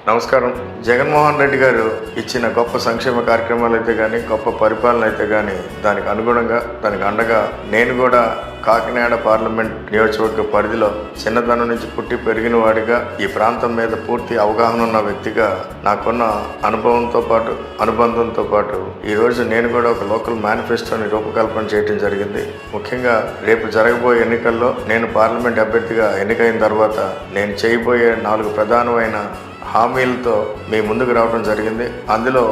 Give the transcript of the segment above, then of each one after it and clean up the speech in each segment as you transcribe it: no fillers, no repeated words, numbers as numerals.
నమస్కారం. జగన్మోహన్ రెడ్డి గారు ఇచ్చిన గొప్ప సంక్షేమ కార్యక్రమాలు అయితే కానీ, గొప్ప పరిపాలన అయితే కానీ, దానికి అనుగుణంగా, దానికి అండగా నేను కూడా కాకినాడ పార్లమెంట్ నియోజకవర్గ పరిధిలో చిన్నతనం నుంచి పుట్టి పెరిగిన వాడిగా, ఈ ప్రాంతం మీద పూర్తి అవగాహన ఉన్న వ్యక్తిగా, నాకున్న అనుభవంతో పాటు అనుబంధంతో పాటు ఈరోజు నేను కూడా ఒక లోకల్ మేనిఫెస్టోని రూపకల్పన చేయడం జరిగింది. ముఖ్యంగా రేపు జరగబోయే ఎన్నికల్లో నేను పార్లమెంట్ అభ్యర్థిగా ఎన్నికైన తర్వాత నేను చేయబోయే 4 ప్రధానమైన హామీలతో మీ ముందుకు రావడం జరిగింది. అందులో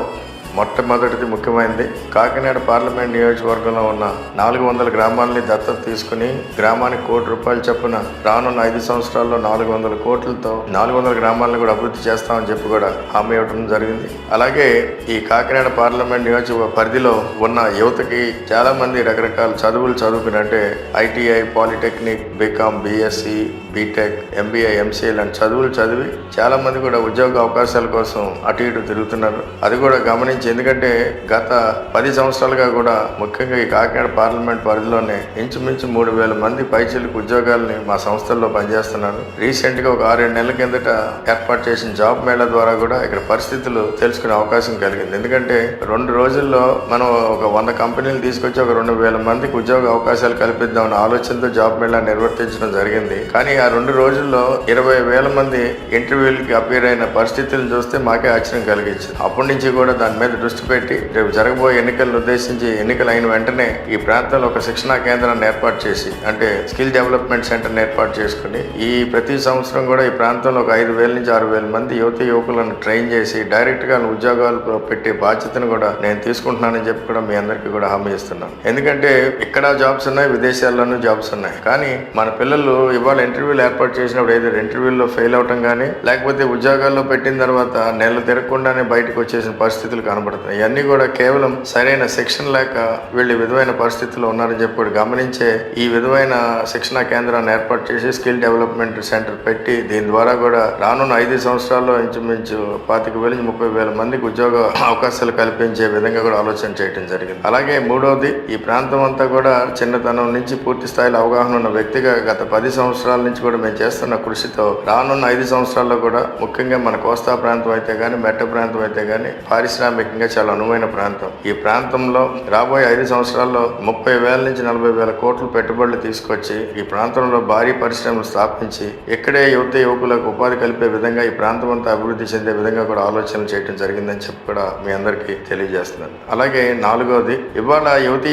మొట్టమొదటిది ముఖ్యమైనది, కాకినాడ పార్లమెంట్ నియోజకవర్గంలో ఉన్న 400 గ్రామాలని దత్తత తీసుకుని గ్రామానికి ₹1 కోటి చొప్పున రానున్న 5 సంవత్సరాల్లో 400 కోట్లతో 400 గ్రామాలను కూడా అభివృద్ధి చేస్తామని చెప్పి కూడా హామీ ఇవ్వడం జరిగింది. అలాగే ఈ కాకినాడ పార్లమెంట్ నియోజకవర్గ పరిధిలో ఉన్న యువతకి చాలా మంది రకరకాల చదువులు చదువుకుని, అంటే ITI, polytechnic, BCom, BSc, BTech, MBA, MCA లాంటి చదువులు చదివి చాలా మంది కూడా ఉద్యోగ అవకాశాల కోసం అటు ఇటు తిరుగుతున్నారు. అది కూడా గమనించి, ఎందుకంటే గత 10 సంవత్సరాలుగా కూడా ముఖ్యంగా ఈ కాకినాడ పార్లమెంట్ పరిధిలోనే ఇంచుమించు 3,000 మంది పైచిలకు ఉద్యోగాలని మా సంస్థల్లో పనిచేస్తున్నారు. రీసెంట్గా ఒక 6-7 నెలల కిందట ఏర్పాటు చేసిన జాబ్ మేళా ద్వారా కూడా ఇక్కడ పరిస్థితులు తెలుసుకునే అవకాశం కలిగింది. ఎందుకంటే 2 రోజుల్లో మనం ఒక 100 కంపెనీలు తీసుకొచ్చి ఒక 2,000 మందికి ఉద్యోగ అవకాశాలు కల్పిద్దామన్న ఆలోచనతో జాబ్ మేళా నిర్వర్తించడం జరిగింది. కానీ ఆ 2 రోజుల్లో 20,000 మంది ఇంటర్వ్యూలకి అపీర్ అయిన పరిస్థితులను చూస్తే మాకే ఆశ్చర్యం కలిగించింది. అప్పటి నుంచి కూడా దాని మీద దృష్టి పెట్టి రేపు జరగబోయే ఎన్నికలను ఉద్దేశించి ఎన్నికలు అయిన వెంటనే ఈ ప్రాంతంలో ఒక శిక్షణా కేంద్రాన్ని ఏర్పాటు చేసి, అంటే స్కిల్ డెవలప్మెంట్ సెంటర్ని ఏర్పాటు చేసుకుని ఈ ప్రతి సంవత్సరం కూడా ఈ ప్రాంతంలో ఒక 5,000 నుంచి 6,000 మంది యువకులను ట్రైన్ చేసి డైరెక్ట్గా ఉద్యోగాలు పెట్టే బాధ్యతను కూడా నేను తీసుకుంటున్నానని చెప్పి కూడా మీ అందరికీ కూడా హామీ ఇస్తున్నాను. ఎందుకంటే ఇక్కడ జాబ్స్ ఉన్నాయి, విదేశాల్లోనూ జాబ్స్ ఉన్నాయి. కానీ మన పిల్లలు ఇవాళ ఇంటర్వ్యూలు ఏర్పాటు చేసినప్పుడు ఏదో ఇంటర్వ్యూల్లో ఫెయిల్ అవటం కానీ, లేకపోతే ఉద్యోగాల్లో పెట్టిన తర్వాత నెలలు తిరగకుండానే బయటకు వచ్చేసిన పరిస్థితులు కనబడుతున్నాయి. ఇవన్నీ కూడా కేవలం సరైన శిక్షణ లేక వీళ్ళు విధమైన పరిస్థితుల్లో ఉన్నారని చెప్పి గమనించే ఈ విధమైన శిక్షణా కేంద్రాన్ని ఏర్పాటు చేసి స్కిల్ డెవలప్మెంట్ సెంటర్ పెట్టి, దీని ద్వారా కూడా రానున్న 5 సంవత్సరాల్లో ఇంచుమించు 25,000-30,000 మందికి ఉద్యోగ అవకాశాలు కల్పించే విధంగా కూడా ఆలోచన చేయడం జరిగింది. అలాగే మూడవది, ఈ ప్రాంతం అంతా కూడా చిన్నతనం నుంచి పూర్తి స్థాయిలో అవగాహన ఉన్న వ్యక్తిగా గత 10 సంవత్సరాల నుంచి కూడా మేము చేస్తున్న కృషితో రానున్న 5 సంవత్సరాల్లో కూడా ముఖ్యంగా మన కోస్తా ప్రాంతం అయితే కానీ, మెట్ట ప్రాంతం అయితే కానీ పారిశ్రామికంగా చాలా అనువైన ప్రాంతం. ఈ ప్రాంతంలో రాబోయే 5 సంవత్సరాల్లో 30,000 నుంచి 40,000 కోట్లు పెట్టుబడులు తీసుకొచ్చి ఈ ప్రాంతంలో భారీ పరిశ్రమలు స్థాపించి ఇక్కడే యువకులకు ఉపాధి కలిపే విధంగా ఈ ప్రాంతం అంతా అభివృద్ధి చెందే విధంగా కూడా ఆలోచనలు చేయడం జరిగిందని చెప్పి కూడా మీ అందరికీ తెలియజేస్తున్నాను. అలాగే 4వది, ఇవాళ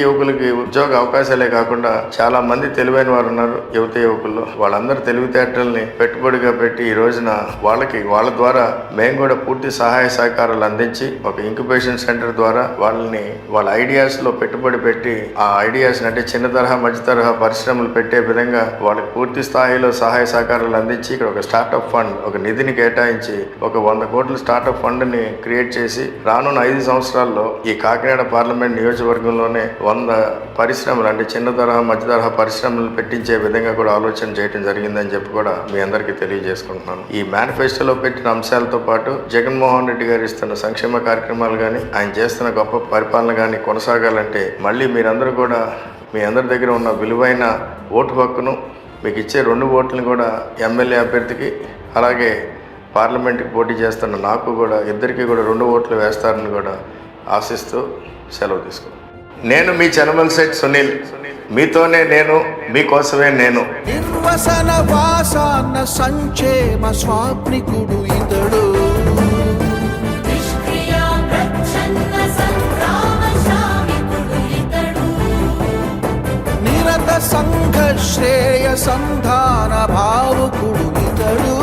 యువకులకి ఉద్యోగ అవకాశాలే కాకుండా చాలా మంది తెలివైన వారు ఉన్నారు. యువకుల్లో వాళ్ళందరూ తెలివితేటల్ని పెట్టుబడిగా పెట్టి ఈ రోజున వాళ్ళ ద్వారా మేము కూడా పూర్తి సహాయ సహకారాలు అందించి ఒక ఇంక్యుబేషన్ సెంటర్ ద్వారా వాళ్ళ ఐడియాస్ లో పెట్టుబడి పెట్టి ఆ ఐడియాస్ అంటే చిన్న తరహా, మధ్య తరహా పరిశ్రమలు పెట్టే విధంగా వాళ్ళకి పూర్తి స్థాయిలో సహాయ సహకారాలు అందించి ఇక్కడ ఒక స్టార్టప్ ఫండ్, ఒక నిధిని కేటాయించి ఒక 100 కోట్ల స్టార్టప్ ఫండ్ ని క్రియేట్ చేసి రానున్న 5 సంవత్సరాల్లో ఈ కాకినాడ పార్లమెంట్ నియోజకవర్గంలోనే 100 పరిశ్రమలు, అంటే చిన్న తరహా, మధ్య తరహా పరిశ్రమలు పెట్టించే విధంగా కూడా ఆలోచన చేయడం జరిగిందని చెప్పి కూడా మీ అందరికీ తెలియజేసుకుంటున్నాను. ఈ మేనిఫెస్టోలో పెట్టిన అంశాలతో పాటు జగన్మోహన్ రెడ్డి గారు ఇస్తున్న సంక్షేమ కార్యక్రమాలు కానీ, ఆయన చేస్తున్న గొప్ప పరిపాలన కానీ కొనసాగాలంటే మళ్ళీ మీరందరూ కూడా మీ అందరి దగ్గర ఉన్న విలువైన ఓటు హక్కును, మీకు ఇచ్చే 2 ఓట్లను కూడా ఎమ్మెల్యే అభ్యర్థికి, అలాగే పార్లమెంట్కి పోటీ చేస్తున్న నాకు కూడా, ఇద్దరికి కూడా 2 ఓట్లు వేస్తారని కూడా ఆశిస్తూ సెలవు తీసుకున్నాను. నేను మీ చనమలశెట్టి సునీల్, మీతోనే నేను, మీకోసమే నేను. నిర్వసన వాసాన సంక్షేమ స్వాప్నికుడు ఇతడు, నిరత సంఘ శ్రేయ సంధాన భావుకుడు ఇతడు.